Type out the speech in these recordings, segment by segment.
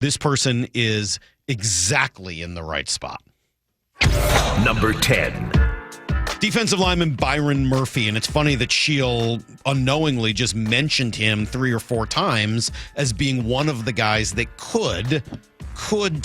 This person is exactly in the right spot. Number 10. Defensive lineman Bryon Murphy, and it's funny that Shield unknowingly just mentioned him 3 or 4 times as being one of the guys that could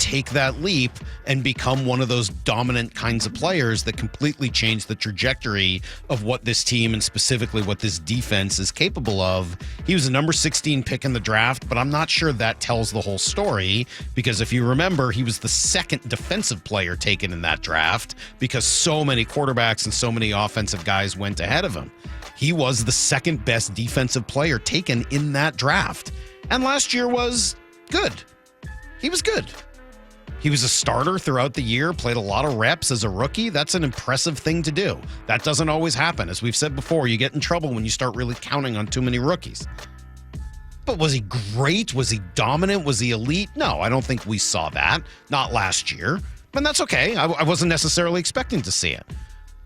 take that leap and become one of those dominant kinds of players that completely change the trajectory of what this team and specifically what this defense is capable of. He was a number 16 pick in the draft, but I'm not sure that tells the whole story because if you remember, he was the second defensive player taken in that draft because so many quarterbacks and so many offensive guys went ahead of him. He was the second best defensive player taken in that draft. And last year was good. He was good. He was a starter throughout the year, played a lot of reps as a rookie. That's an impressive thing to do. That doesn't always happen. As we've said before, you get in trouble when you start really counting on too many rookies. But was he great? Was he dominant? Was he elite? No, I don't think we saw that. Not last year. And that's okay. I wasn't necessarily expecting to see it.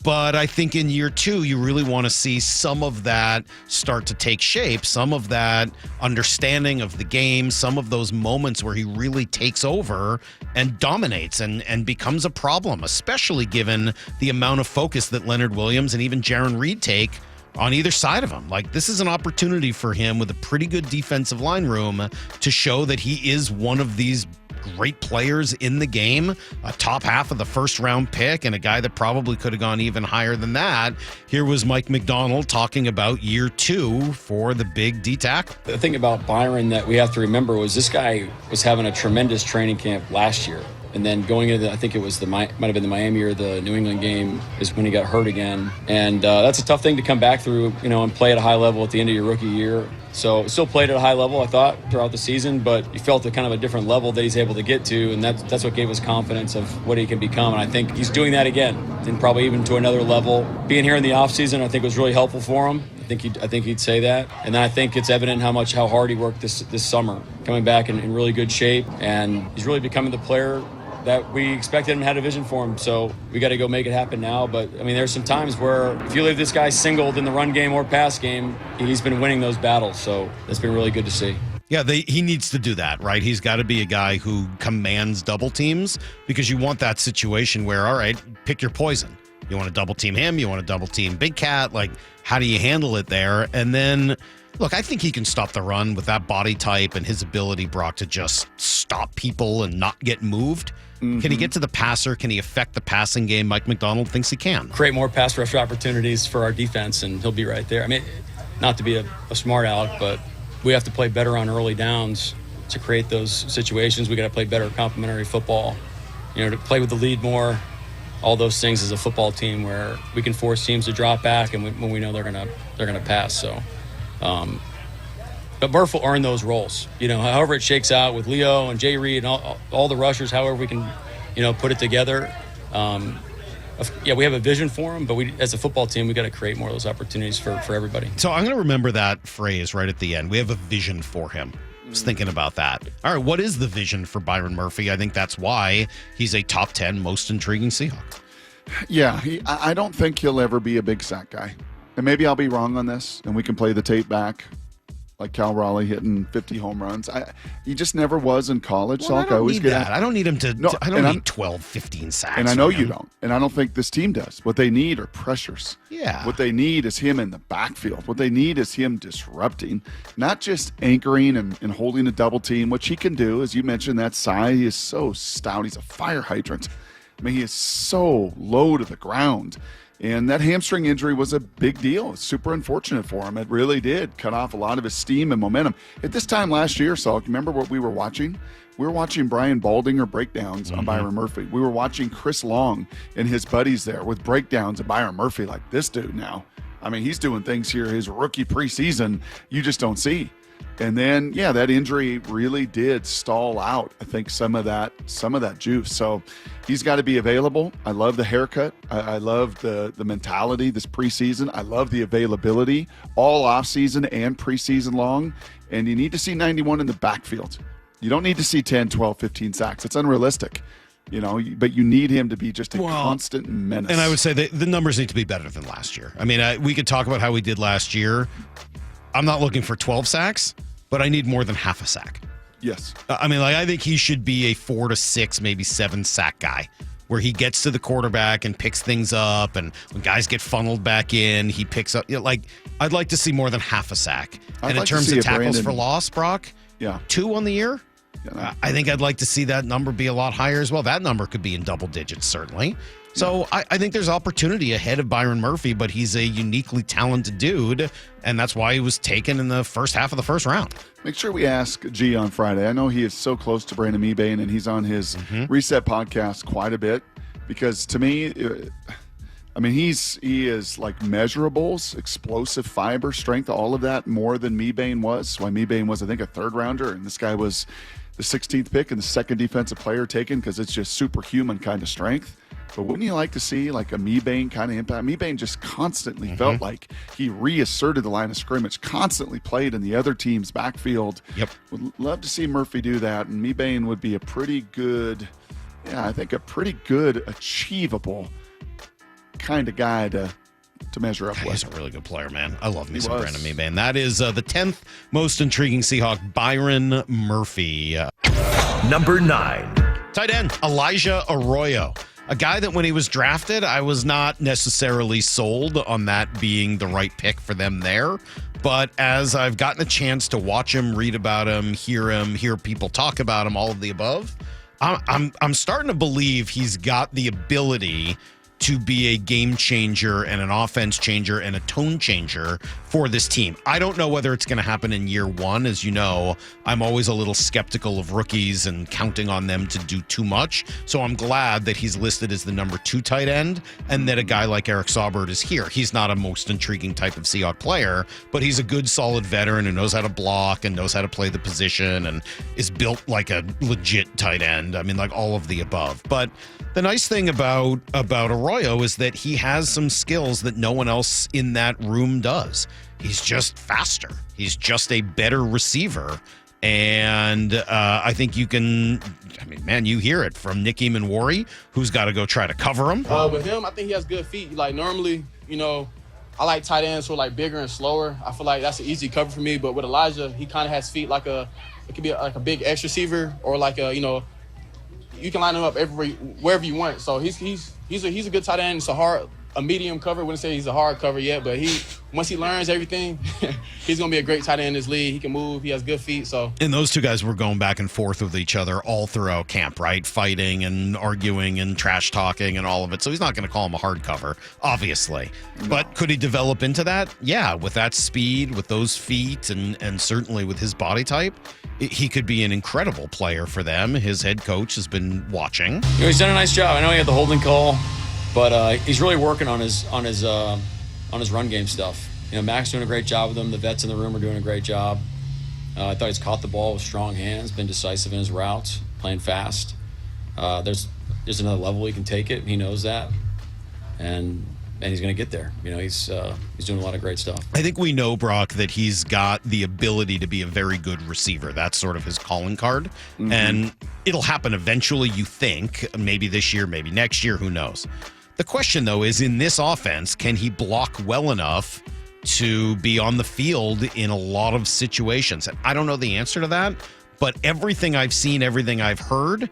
But I think in year 2, you really want to see some of that start to take shape, some of that understanding of the game, some of those moments where he really takes over and dominates and becomes a problem, especially given the amount of focus that Leonard Williams and even Jaron Reed take on either side of him. Like, this is an opportunity for him with a pretty good defensive line room to show that he is one of these great players in the game, a top half of the first round pick and a guy that probably could have gone even higher than that. Here was Mike McDonald talking about year 2 for the big D tackle. The thing about Bryon that we have to remember was this guy was having a tremendous training camp last year. And then going into, I think it was might have been the Miami or the New England game is when he got hurt again. And that's a tough thing to come back through, and play at a high level at the end of your rookie year. So still played at a high level, I thought, throughout the season, but you felt a kind of a different level that he's able to get to, and that's what gave us confidence of what he can become. And I think he's doing that again, and probably even to another level. Being here in the offseason, I think was really helpful for him. I think he'd say that. And then I think it's evident how hard he worked this summer, coming back in really good shape, and he's really becoming the player that we expected him, had a vision for him. So we got to go make it happen now. But I mean, there's some times where if you leave this guy singled in the run game or pass game, he's been winning those battles. So that's been really good to see. Yeah, he needs to do that, right? He's got to be a guy who commands double teams because you want that situation where, all right, pick your poison. You want to double team him. You want to double team Big Cat. Like, how do you handle it there? And then, look, I think he can stop the run with that body type and his ability, Brock, to just stop people and not get moved. Mm-hmm. Can he get to the passer? Can he affect the passing game? Mike McDonald thinks he can. Create more pass rush opportunities for our defense, and he'll be right there. I mean, not to be a smart aleck, but we have to play better on early downs to create those situations. We got to play better complementary football, to play with the lead more. All those things as a football team where we can force teams to drop back, and when we know they're gonna pass. So, but Murph will earn those roles. However it shakes out with Leo and Jay Reed and all the rushers, however we can, put it together. We have a vision for him, but as a football team, we got to create more of those opportunities for everybody. So I'm going to remember that phrase right at the end. We have a vision for him. I was thinking about that. All right, what is the vision for Bryon Murphy? I think that's why he's a top 10 most intriguing Seahawk. Yeah, I don't think he'll ever be a big sack guy. And maybe I'll be wrong on this, and we can play the tape back. Like Cal Raleigh hitting 50 home runs. He just never was in college. Well, I don't need that. I don't need him to. No, I don't need 12, 15 sacks. And I know you don't. And I don't think this team does. What they need are pressures. Yeah. What they need is him in the backfield. What they need is him disrupting, not just anchoring and holding a double team, which he can do. As you mentioned, that size, he is so stout. He's a fire hydrant. I mean, he is so low to the ground. And that hamstring injury was a big deal. It's super unfortunate for him. It really did cut off a lot of his steam and momentum. At this time last year, Salk, remember what we were watching? We were watching Brian Baldinger breakdowns on Bryon Murphy. We were watching Chris Long and his buddies there with breakdowns of Bryon Murphy like this dude now. I mean, he's doing things here his rookie preseason you just don't see. And then, that injury really did stall out, I think, some of that juice. So he's got to be available. I love the haircut. I love the mentality this preseason. I love the availability all offseason and preseason long. And you need to see 91 in the backfield. You don't need to see 10, 12, 15 sacks. It's unrealistic. But you need him to be just a constant menace. And I would say that the numbers need to be better than last year. I mean, we could talk about how we did last year. I'm not looking for 12 sacks, but I need more than half a sack. Yes. I mean, like, I think he should be a 4 to 6, maybe 7 sack guy, where he gets to the quarterback and picks things up, and when guys get funneled back in, he picks up. Like, I'd like to see more than half a sack. And in terms of tackles for loss, Brock, 2 on the year. Yeah, I think I'd like to see that number be a lot higher as well. That number could be in double digits, certainly. So I think there's opportunity ahead of Bryon Murphy, but he's a uniquely talented dude, and that's why he was taken in the first half of the first round. Make sure we ask G on Friday. I know he is so close to Brandon Mebane, and he's on his Reset podcast quite a bit, because to me, I mean, he is like measurables, explosive fiber, strength, all of that more than Mebane was. Why Mebane was, I think, a third rounder, and this guy was the 16th pick and the second defensive player taken, because it's just superhuman kind of strength. But wouldn't you like to see like a Mebane kind of impact? Mebane just constantly felt like he reasserted the line of scrimmage, constantly played in the other team's backfield. Yep. Would love to see Murphy do that, and Mebane would be a pretty good, I think a pretty good, achievable kind of guy to measure up with. He's a really good player, man. I love me some Brandon Mebane. That is the 10th most intriguing Seahawk, Bryon Murphy. Number 9. Tight end, Elijah Arroyo. A guy that when he was drafted, I was not necessarily sold on that being the right pick for them there. But as I've gotten a chance to watch him, read about him, hear people talk about him, all of the above, I'm starting to believe he's got the ability to be a game changer and an offense changer and a tone changer for this team. I don't know whether it's going to happen in year one. As you know, I'm always a little skeptical of rookies and counting on them to do too much. So I'm glad that he's listed as the number 2 tight end and that a guy like Eric Saubert is here. He's not a most intriguing type of Seahawk player, but he's a good, solid veteran who knows how to block and knows how to play the position and is built like a legit tight end. I mean, like all of the above. But the nice thing about Arroyo is that he has some skills that no one else in that room does. He's just faster. He's just a better receiver. And I think you can, I mean, man, you hear it from Nick Eamon-Warry, who's got to go try to cover him. With him, I think he has good feet. Like normally, I like tight ends who are like bigger and slower. I feel like that's an easy cover for me. But with Elijah, he kind of has feet like it could be like a big X receiver or like you can line him up wherever you want. So he's a good tight end. It's a medium cover. Wouldn't say he's a hard cover yet, but once he learns everything, he's gonna be a great tight end in this league. He can move. He has good feet. So and those two guys were going back and forth with each other all throughout camp, right? Fighting and arguing and trash talking and all of it. So he's not going to call him a hard cover, obviously. No. But could he develop into that? Yeah, with that speed, with those feet, and certainly with his body type, he could be an incredible player for them. His head coach has been watching. He's done a nice job. I know he had the holding call, but he's really working on his run game stuff. Mac's doing a great job with him. The vets in the room are doing a great job. I thought he's caught the ball with strong hands, been decisive in his routes, playing fast. There's another level he can take it. He knows that, and he's going to get there. He's doing a lot of great stuff. I think we know, Brock, that he's got the ability to be a very good receiver. That's sort of his calling card, and it'll happen eventually. You think maybe this year, maybe next year, who knows? The question, though, is in this offense, can he block well enough to be on the field in a lot of situations? I don't know the answer to that, but everything I've seen, everything I've heard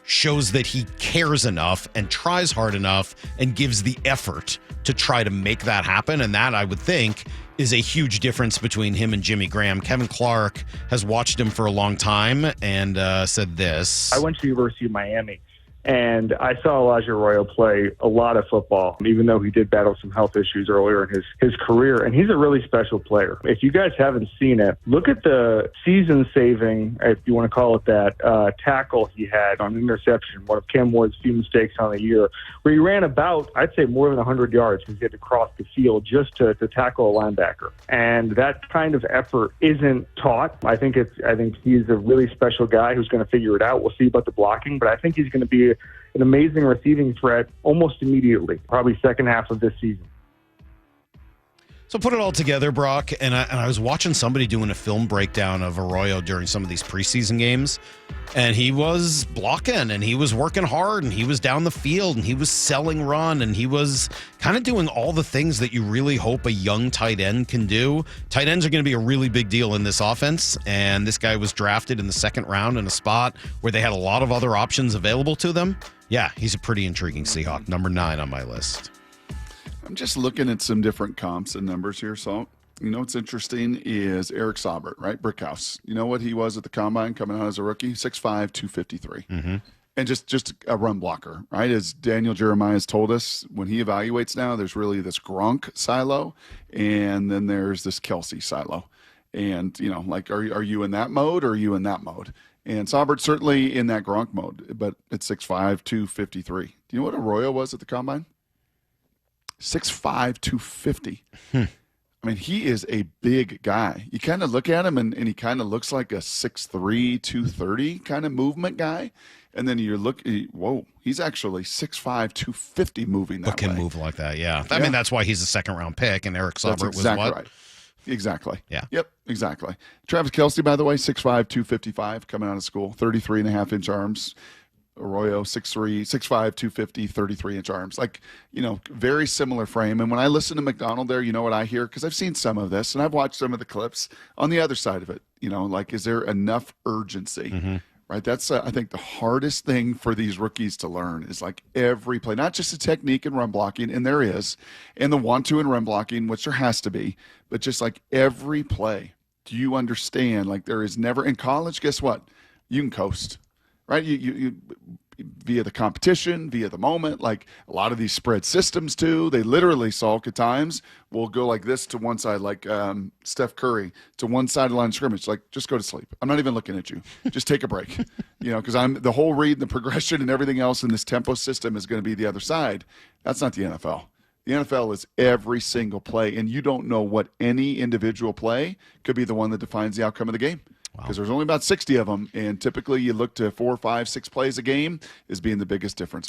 shows that he cares enough and tries hard enough and gives the effort to try to make that happen. And that, I would think, is a huge difference between him and Jimmy Graham. Kevin Clark has watched him for a long time and said this. I went to the University of Miami, and I saw Elijah Arroyo play a lot of football, even though he did battle some health issues earlier in his career. And he's a really special player. If you guys haven't seen it, look at the season-saving, if you want to call it that, tackle he had on interception, one of Cam Ward's few mistakes on the year, where he ran about, I'd say, more than 100 yards because he had to cross the field just to tackle a linebacker. And that kind of effort isn't taught. I think he's a really special guy who's going to figure it out. We'll see about the blocking, but I think he's going to be an amazing receiving threat almost immediately, probably second half of this season. So put it all together, Brock, and I was watching somebody doing a film breakdown of Arroyo during some of these preseason games, and he was blocking, and he was working hard, and he was down the field, and he was selling run, and he was kind of doing all the things that you really hope a young tight end can do. Tight ends are going to be a really big deal in this offense, and this guy was drafted in the second round in a spot where they had a lot of other options available to them. Yeah, he's a pretty intriguing Seahawk, number 9 on my list. I'm just looking at some different comps and numbers here. So, what's interesting is Eric Saubert, right? Brickhouse. You know what he was at the combine coming out as a rookie? 6'5", 253. Mm-hmm. And just a run blocker, right? As Daniel Jeremiah has told us, when he evaluates now, there's really this Gronk silo, and then there's this Kelsey silo. And, are you in that mode or are you in that mode? And Saubert's certainly in that Gronk mode, but it's 6'5", 253. Do you know what Arroyo was at the combine? 6'5", 250. I mean, he is a big guy. You kind of look at him, and he kind of looks like a 6'3", 230 kind of movement guy. And then whoa, he's actually 6'5", 250 moving that way. But can move like that, yeah. I mean, that's why he's a second-round pick, and Eric Saubert was what? Right. Exactly. Yeah. Yep, exactly. Travis Kelce, by the way, 6'5", 255, coming out of school, 33.5-inch arms. Arroyo, 6'3", 6'5", 250, 33-inch arms. Very similar frame. And when I listen to McDonald there, you know what I hear? Because I've seen some of this, and I've watched some of the clips on the other side of it. Is there enough urgency? Mm-hmm. Right? That's, I think, the hardest thing for these rookies to learn is every play, not just the technique and run blocking, and there is, and the 1-2 and run blocking, which there has to be, but just every play. Do you understand? There is never, in college, guess what? You can coast. Right, you via the competition, via the moment. A lot of these spread systems too. They literally, Salk, at times will go like this to one side, Steph Curry to one side of the line of scrimmage. Just go to sleep. I'm not even looking at you. Just take a break. Because I'm the whole read, and the progression, and everything else in this tempo system is going to be the other side. That's not the NFL. The NFL is every single play, and you don't know what any individual play could be the one that defines the outcome of the game. Because there's only about 60 of them, and typically you look to 4, 5, 6 plays a game as being the biggest difference.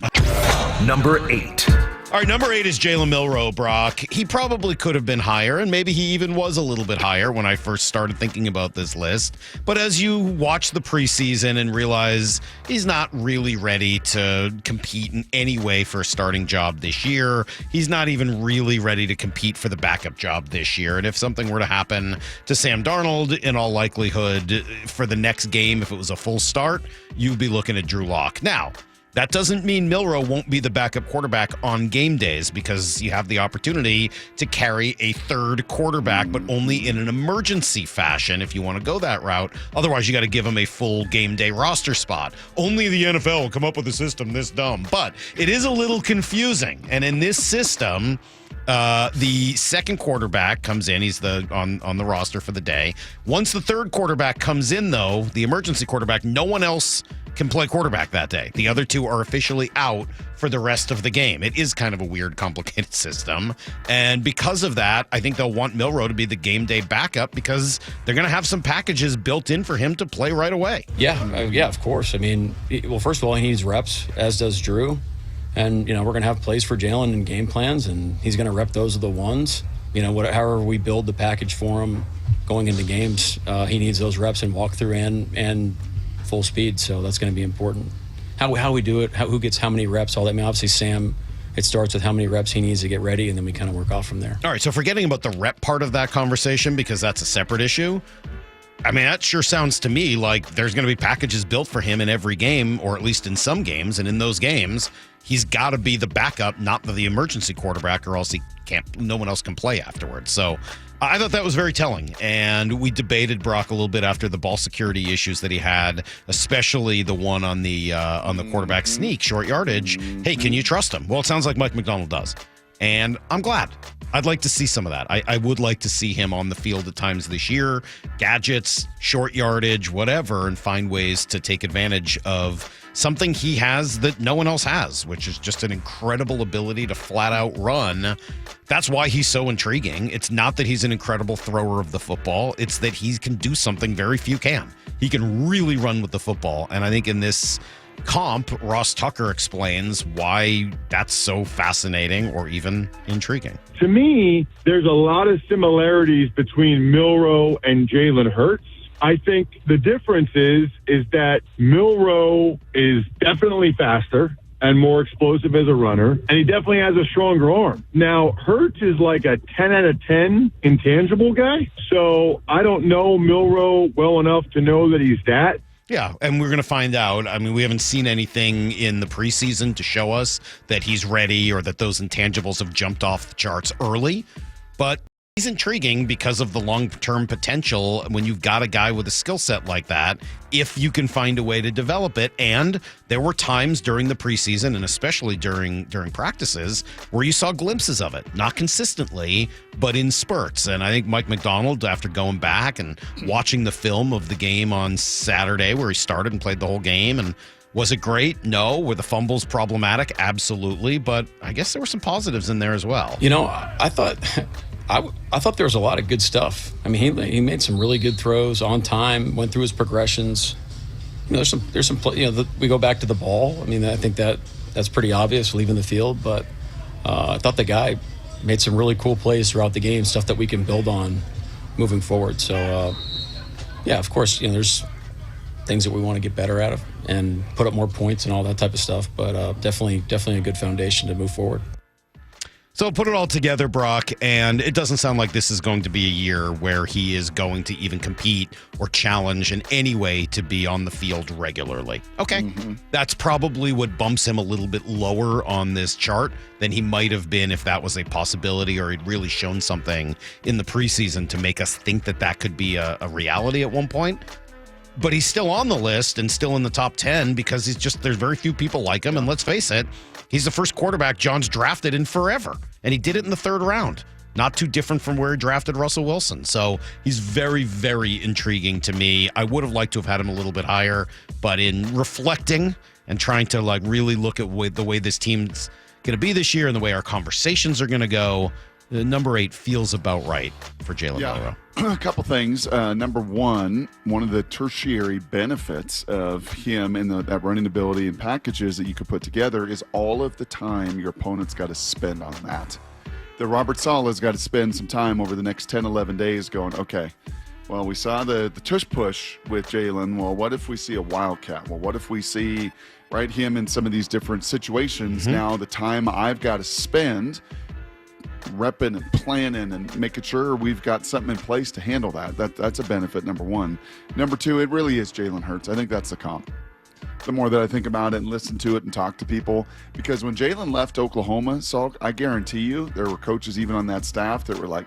Number 8. All right, number 8 is Jalen Milroe, Brock. He probably could have been higher, and maybe he even was a little bit higher when I first started thinking about this list. But as you watch the preseason and realize he's not really ready to compete in any way for a starting job this year, he's not even really ready to compete for the backup job this year. And if something were to happen to Sam Darnold, in all likelihood, for the next game, if it was a full start, you'd be looking at Drew Lock. Now, that doesn't mean Milroe won't be the backup quarterback on game days, because you have the opportunity to carry a third quarterback, but only in an emergency fashion if you want to go that route. Otherwise, you got to give him a full game day roster spot. Only the NFL will come up with a system this dumb. But it is a little confusing. And in this system, the second quarterback comes in. He's on the roster for the day. Once the third quarterback comes in, though, the emergency quarterback, no one else can play quarterback that day. The other two are officially out for the rest of the game. It is kind of a weird, complicated system. And because of that, I think they'll want Milroe to be the game day backup, because they're going to have some packages built in for him to play right away. Yeah, of course. I mean, first of all, he needs reps, as does Drew. And, we're going to have plays for Jalen and game plans, and he's going to rep those are the ones. However we build the package for him going into games, he needs those reps and walkthrough and full speed. So that's going to be important. How we do it, who gets how many reps, all that. I mean, obviously, Sam, it starts with how many reps he needs to get ready, and then we kind of work off from there. All right, so forgetting about the rep part of that conversation, because that's a separate issue, I mean, that sure sounds to me like there's going to be packages built for him in every game, or at least in some games. And in those games, he's got to be the backup, not the emergency quarterback, or else no one else can play afterwards. So I thought that was very telling. And we debated Brock a little bit after the ball security issues that he had, especially the one on the quarterback sneak, short yardage. Hey, can you trust him? Well, it sounds like Mike McDonald does. And I'm glad. I'd like to see some of that. I would like to see him on the field at times this year, gadgets, short yardage, whatever, and find ways to take advantage of something he has that no one else has, which is just an incredible ability to flat out run. That's why he's so intriguing. It's not that he's an incredible thrower of the football. It's that he can do something very few can. He can really run with the football. And I think in this comp, Ross Tucker explains why that's so fascinating or even intriguing. To me, there's a lot of similarities between Milroe and Jalen Hurts. I think the difference is that Milroe is definitely faster and more explosive as a runner, and he definitely has a stronger arm. Now, Hurts is like a 10 out of 10 intangible guy, so I don't know Milroe well enough to know that he's that. Yeah, and we're going to find out. I mean, we haven't seen anything in the preseason to show us that he's ready or that those intangibles have jumped off the charts early, but he's intriguing because of the long-term potential when you've got a guy with a skill set like that, if you can find a way to develop it. And there were times during the preseason, and especially during practices, where you saw glimpses of it. Not consistently, but in spurts. And I think Mike McDonald, after going back and watching the film of the game on Saturday where he started and played the whole game, and was it great? No. Were the fumbles problematic? Absolutely. But I guess there were some positives in there as well. You know, I thought there was a lot of good stuff. I mean, he made some really good throws on time, went through his progressions. You know, there's some we go back to the ball. I mean, I think that's pretty obvious leaving the field, but I thought the guy made some really cool plays throughout the game, stuff that we can build on moving forward. So, yeah, of course, you know, there's things that we want to get better at and put up more points and all that type of stuff, but definitely a good foundation to move forward. So put it all together, Brock, and it doesn't sound like this is going to be a year where he is going to even compete or challenge in any way to be on the field regularly. Okay, That's probably what bumps him a little bit lower on this chart than he might have been if that was a possibility or he'd really shown something in the preseason to make us think that that could be a reality at one point. But he's still on the list and still in the top 10 because there's very few people like him. And let's face it, he's the first quarterback John's drafted in forever. And he did it in the third round. Not too different from where he drafted Russell Wilson. So he's very, very intriguing to me. I would have liked to have had him a little bit higher, but in reflecting and trying to like really look at the way this team's going to be this year and the way our conversations are going to go, number 8 feels about right for Jalen Milroe. A couple things. Number one of the tertiary benefits of him and that running ability and packages that you could put together is all of the time your opponent's got to spend on that. The Robert Saleh's got to spend some time over the next 10, 11 days going, okay, well, we saw the tush push with Jalen. Well, what if we see a wildcat? Well, what if we see him in some of these different situations? Now the time I've got to spend repping and planning and making sure we've got something in place to handle that's a benefit, number one. Number two, it really is Jalen Hurts. I think that's the comp. The more that I think about it and listen to it and talk to people, because when Jalen left Oklahoma, Salk, I guarantee you there were coaches even on that staff that were like,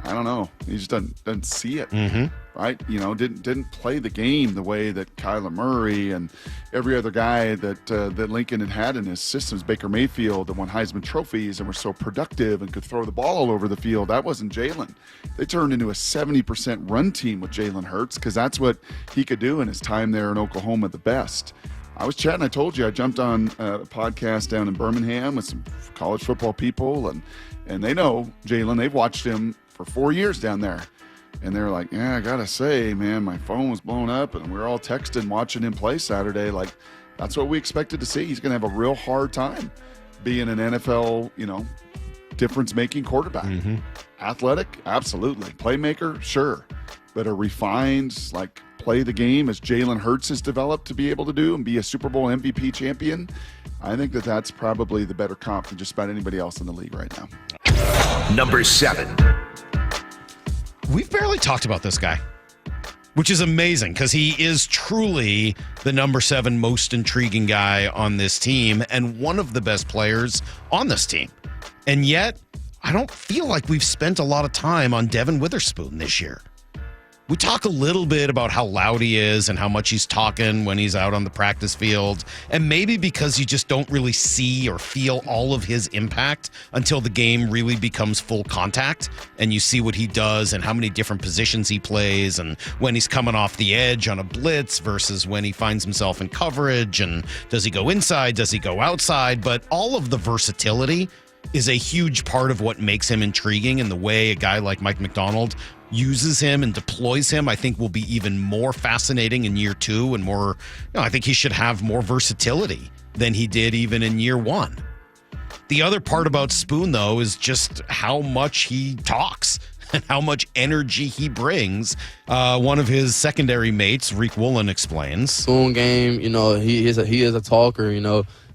I don't know, he just doesn't see it, right? You know, didn't play the game the way that Kyler Murray and every other guy that Lincoln had in his systems, Baker Mayfield, that won Heisman trophies and were so productive and could throw the ball all over the field. That wasn't Jalen. They turned into a 70% run team with Jalen Hurts because that's what he could do in his time there in Oklahoma the best. I was chatting, I told you, I jumped on a podcast down in Birmingham with some college football people, and they know Jalen. They've watched him for 4 years down there. And they're like, yeah, I got to say, man, my phone was blown up and we were all texting, watching him play Saturday. Like, that's what we expected to see. He's going to have a real hard time being an NFL, difference-making quarterback. Athletic? Absolutely. Playmaker? Sure. But a refined, play the game as Jalen Hurts has developed to be able to do and be a Super Bowl MVP champion, I think that's probably the better comp than just about anybody else in the league right now. Number 7. We've barely talked about this guy, which is amazing because he is truly the number 7 most intriguing guy on this team and one of the best players on this team. And yet, I don't feel like we've spent a lot of time on Devon Witherpsoon this year. We talk a little bit about how loud he is and how much he's talking when he's out on the practice field. And maybe because you just don't really see or feel all of his impact until the game really becomes full contact and you see what he does and how many different positions he plays and when he's coming off the edge on a blitz versus when he finds himself in coverage and does he go inside, does he go outside? But all of the versatility is a huge part of what makes him intriguing, and the way a guy like Mike Macdonald uses him and deploys him, I think will be even more fascinating in year 2 and more, I think he should have more versatility than he did even in year 1. The other part about Spoon, though, is just how much he talks and how much energy he brings. One of his secondary mates, Reek Woolen, explains. Spoon game, he is a talker,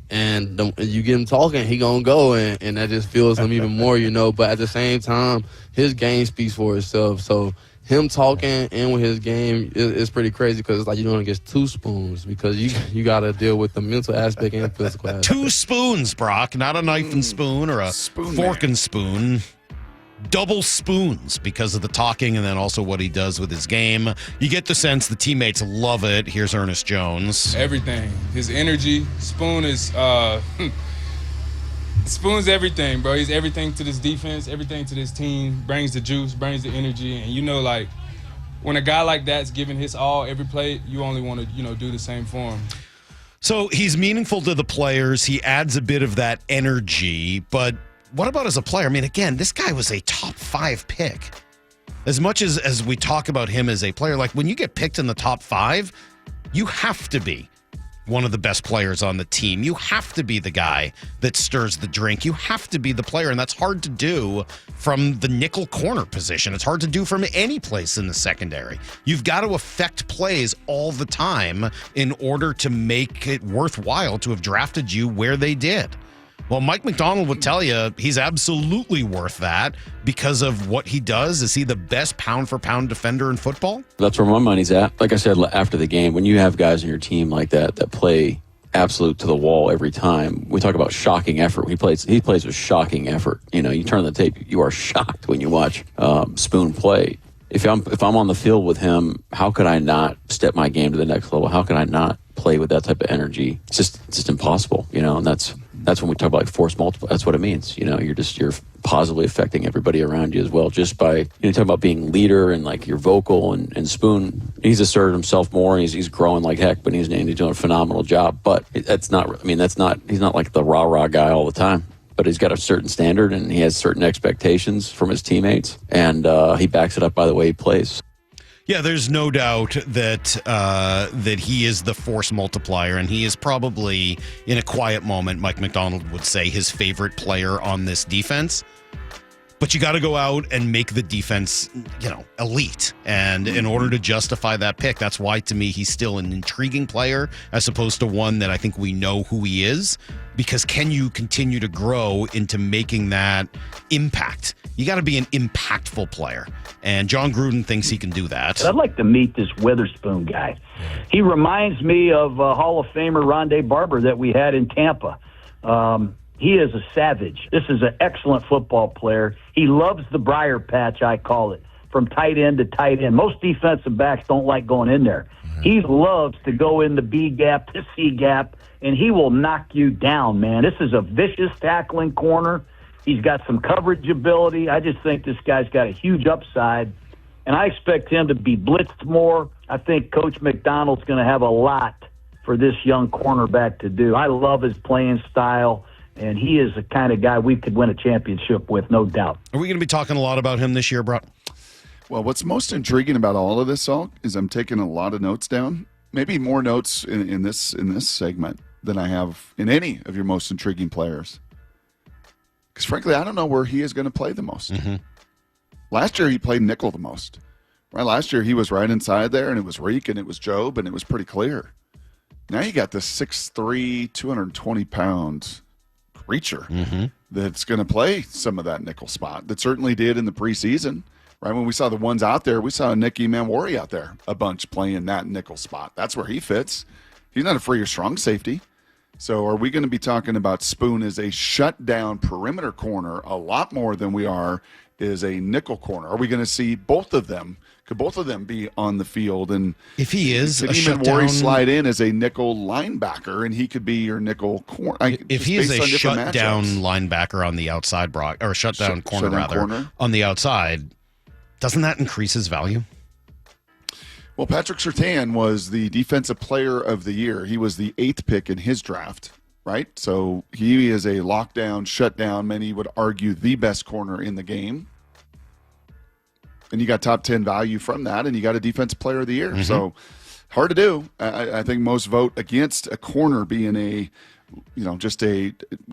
and you get him talking, he gonna go, and that just fuels him even more, But at the same time, his game speaks for itself. So him talking and with his game is pretty crazy, because it's like you don't get 2 spoons, because you got to deal with the mental aspect and physical aspect. 2 spoons, Brock, not a knife and spoon or a fork and spoon. Double spoons because of the talking and then also what he does with his game. You get the sense the teammates love it. Here's Ernest Jones. Everything. His energy. Spoon is Spoon's everything, bro. He's everything to this defense, everything to this team. Brings the juice, brings the energy. And when a guy like that's giving his all every play, you only want to, do the same for him. So he's meaningful to the players. He adds a bit of that energy, but what about as a player? I mean, again, this guy was a top 5 pick. As much as we talk about him as a player, like when you get picked in the top 5, you have to be one of the best players on the team. You have to be the guy that stirs the drink. You have to be the player, and that's hard to do from the nickel corner position. It's hard to do from any place in the secondary. You've got to affect plays all the time in order to make it worthwhile to have drafted you where they did. Well, Mike Macdonald would tell you he's absolutely worth that because of what he does. Is he the best pound-for-pound defender in football? That's where my money's at. Like I said, after the game, when you have guys on your team like that play absolute to the wall every time, we talk about shocking effort. He plays with shocking effort. You turn the tape, you are shocked when you watch Spoon play. If I'm on the field with him, how could I not step my game to the next level? How could I not play with that type of energy? It's just impossible, and that's when we talk about like force multiple. That's what it means. You're positively affecting everybody around you as well. Just by talking about being leader and like you're vocal and Spoon, he's asserted himself more. He's growing like heck, but he's doing a phenomenal job. But he's not like the rah guy all the time. But he's got a certain standard and he has certain expectations from his teammates, and he backs it up by the way he plays. Yeah, there's no doubt that that he is the force multiplier, and he is probably, in a quiet moment, Mike Macdonald would say, his favorite player on this defense. But you got to go out and make the defense, elite. And in order to justify that pick, that's why, to me, he's still an intriguing player as opposed to one that I think we know who he is. Because can you continue to grow into making that impact? You got to be an impactful player. And John Gruden thinks he can do that. I'd like to meet this Witherspoon guy. He reminds me of Hall of Famer Rondé Barber that we had in Tampa. He is a savage. This is an excellent football player. He loves the briar patch, I call it, from tight end to tight end. Most defensive backs don't like going in there. He loves to go in the B gap to C gap, and he will knock you down, man. This is a vicious tackling corner. He's got some coverage ability. I just think this guy's got a huge upside, and I expect him to be blitzed more. I think Coach McDonald's going to have a lot for this young cornerback to do. I love his playing style, and he is the kind of guy we could win a championship with, no doubt. Are we going to be talking a lot about him this year, Brock? Well, what's most intriguing about all of this, Salk, is I'm taking a lot of notes down. Maybe more notes in this segment than I have in any of your most intriguing players. Because frankly, I don't know where he is going to play the most. Mm-hmm. Last year, he played nickel the most. Right? Last year, he was right inside there, and it was Reek, and it was Job, and it was pretty clear. Now you got this 6'3", 220-pound creature that's going to play some of that nickel spot. That certainly did in the preseason. Right, when we saw the ones out there, we saw Nicky Manwari out there a bunch playing that nickel spot. That's where he fits. He's not a free or strong safety. So are we going to be talking about Spoon as a shutdown perimeter corner a lot more than we are as a nickel corner? Are we going to see both of them? Could both of them be on the field? And if he is could a shutdown, Manwari slide in as a nickel linebacker, and he could be your nickel corner. If he is a shutdown linebacker on the outside, Brock, or a shutdown corner on the outside, doesn't that increase his value? Well, Patrick Surtain was the defensive player of the year. He was the 8th pick in his draft. right? So he is a lockdown, shutdown, many would argue the best corner in the game. And you got top 10 value from that, and you got a defensive player of the year. So hard to do. I think most vote against a corner being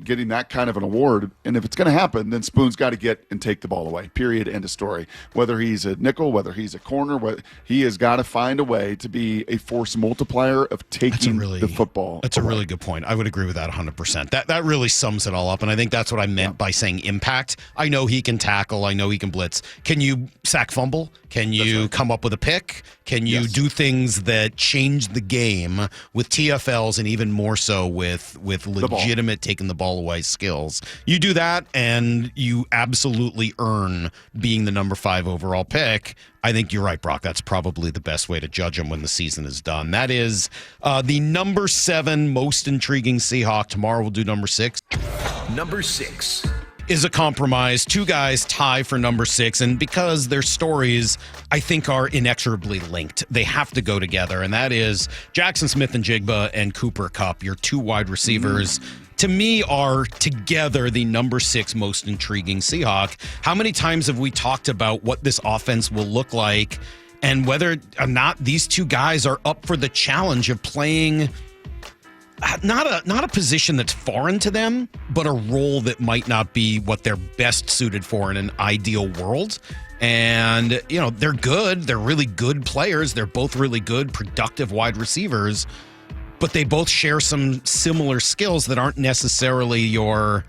getting that kind of an award. And if it's going to happen, then Spoon's got to get and take the ball away. Period. End of story. Whether he's a nickel, whether he's a corner, he has got to find a way to be a force multiplier of taking the football. That's away. A really good point. I would agree with that 100%. That really sums it all up. And I think that's what I meant by saying impact. I know he can tackle. I know he can blitz. Can you sack fumble? Can you come up with a pick? Can you do things that change the game with TFLs and even more so with legitimate taking the ball away skills? You do that and you absolutely earn being the number 5 overall pick. I think you're right, Brock. That's probably the best way to judge him when the season is done. That is the number 7 most intriguing Seahawk. Tomorrow we'll do number 6. Number 6 is a compromise. 2 guys tie for number 6, and because their stories, I think, are inexorably linked, they have to go together, and that is Jackson Smith-Njigba and Cooper Kupp, your 2 wide receivers. To me, are together the number 6 most intriguing Seahawk. How many times have we talked about what this offense will look like and whether or not these 2 guys are up for the challenge of playing not a position that's foreign to them, but a role that might not be what they're best suited for in an ideal world. And, they're good. They're really good players. They're both really good, productive wide receivers, but they both share some similar skills that aren't necessarily your,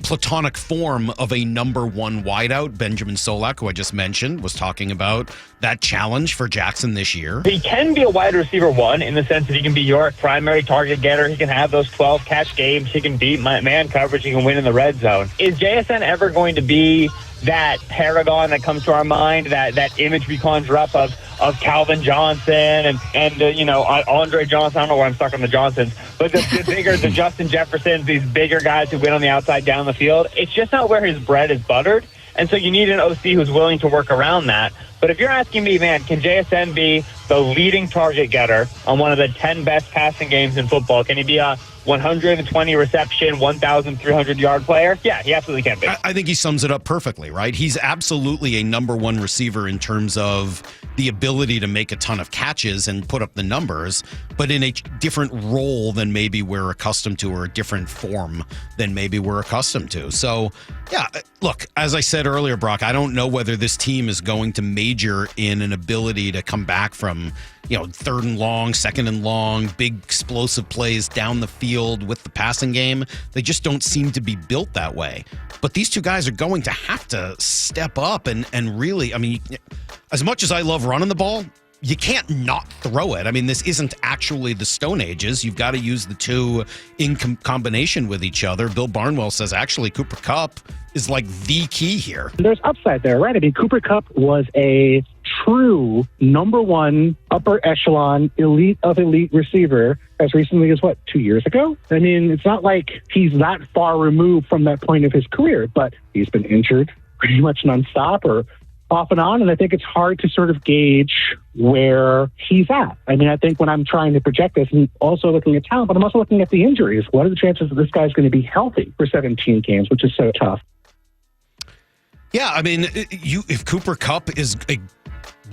platonic form of a number 1 wideout. Benjamin Solak, who I just mentioned, was talking about that challenge for Jackson this year. He can be a wide receiver 1 in the sense that he can be your primary target getter. He can have those 12 catch games. He can beat man coverage. He can win in the red zone. Is JSN ever going to be that paragon that comes to our mind, that image we conjure up of Calvin Johnson and Andre Johnson? I don't know why I'm stuck on the Johnsons, but the Justin Jeffersons, these bigger guys who win on the outside down the field. It's just not where his bread is buttered. And so you need an OC who's willing to work around that. But if you're asking me, man, can JSN be the leading target getter on one of the 10 best passing games in football? Can he be a 120 reception, 1,300 yard player? Yeah, he absolutely can be. I think he sums it up perfectly, right? He's absolutely a number 1 receiver in terms of the ability to make a ton of catches and put up the numbers, but in a different role than maybe we're accustomed to, or a different form than maybe we're accustomed to. So, yeah, look, as I said earlier, Brock, I don't know whether this team is going to major in an ability to come back from, 3rd and long, 2nd and long, big explosive plays down the field with the passing game. They just don't seem to be built that way. But these 2 guys are going to have to step up and really, as much as I love running the ball, you can't not throw it. This isn't actually the Stone Ages. You've got to use the 2 in combination with each other. Bill Barnwell says actually Cooper Kupp is like the key here. There's upside there, right? Cooper Kupp was a true number 1 upper echelon elite of elite receiver as recently as 2 years ago. It's not like he's that far removed from that point of his career, but he's been injured pretty much nonstop or off and on, and I think it's hard to sort of gauge where he's at. I think when I'm trying to project this, I'm also looking at talent, but I'm also looking at the injuries. What are the chances that this guy's going to be healthy for 17 games, which is so tough? Yeah, if Cooper Kupp is a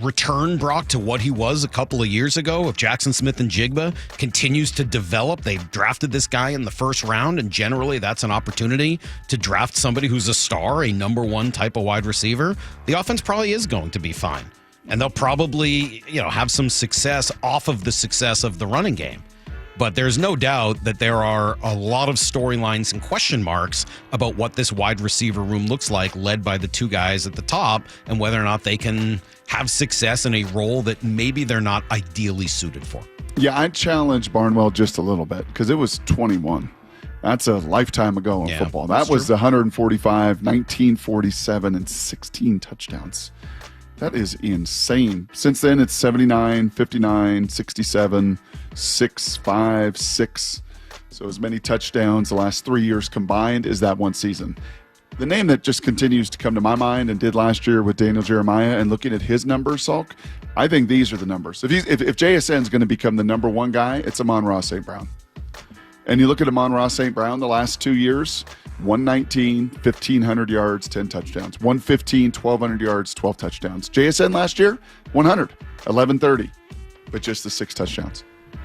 return, Brock, to what he was a couple of years ago, if Jackson Smith-Njigba continues to develop, they drafted this guy in the 1st round, and generally that's an opportunity to draft somebody who's a star, a number 1 type of wide receiver, the offense probably is going to be fine. And they'll probably, have some success off of the success of the running game. But there's no doubt that there are a lot of storylines and question marks about what this wide receiver room looks like, led by the 2 guys at the top, and whether or not they can have success in a role that maybe they're not ideally suited for. Yeah, I'd challenge Barnwell just a little bit because it was 21. That's a lifetime ago in football. That was the 145, 1947, and 16 touchdowns. That is insane. Since then, it's 79, 59, 67, 6, 5, 6. So as many touchdowns the last 3 years combined as that one season. The name that just continues to come to my mind and did last year with Daniel Jeremiah, and looking at his numbers, Salk, I think these are the numbers. If JSN is going to become the number 1 guy, it's Amon-Ra St. Brown. And you look at Amon-Ra St. Brown the last 2 years, 119, 1,500 yards, 10 touchdowns. 115, 1,200 yards, 12 touchdowns. JSN last year, 100, 1130, but just the 6 touchdowns.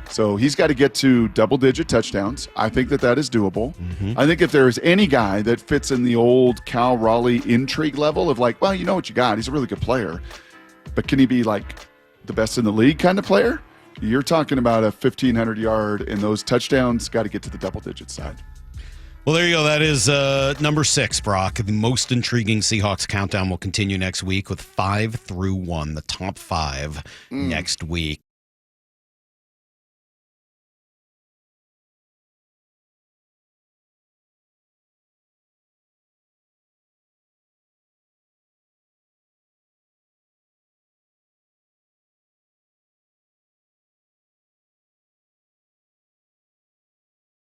So he's got to get to double-digit touchdowns. I think that is doable. I think if there is any guy that fits in the old Cal Raleigh intrigue level of like, well, you know what you got. He's a really good player. But can he be like the best in the league kind of player? You're talking about a 1,500-yard, and those touchdowns got to get to the double-digit side. Well, there you go. That is number 6, Brock. The most intriguing Seahawks countdown will continue next week with 5 through 1, the top 5 next week.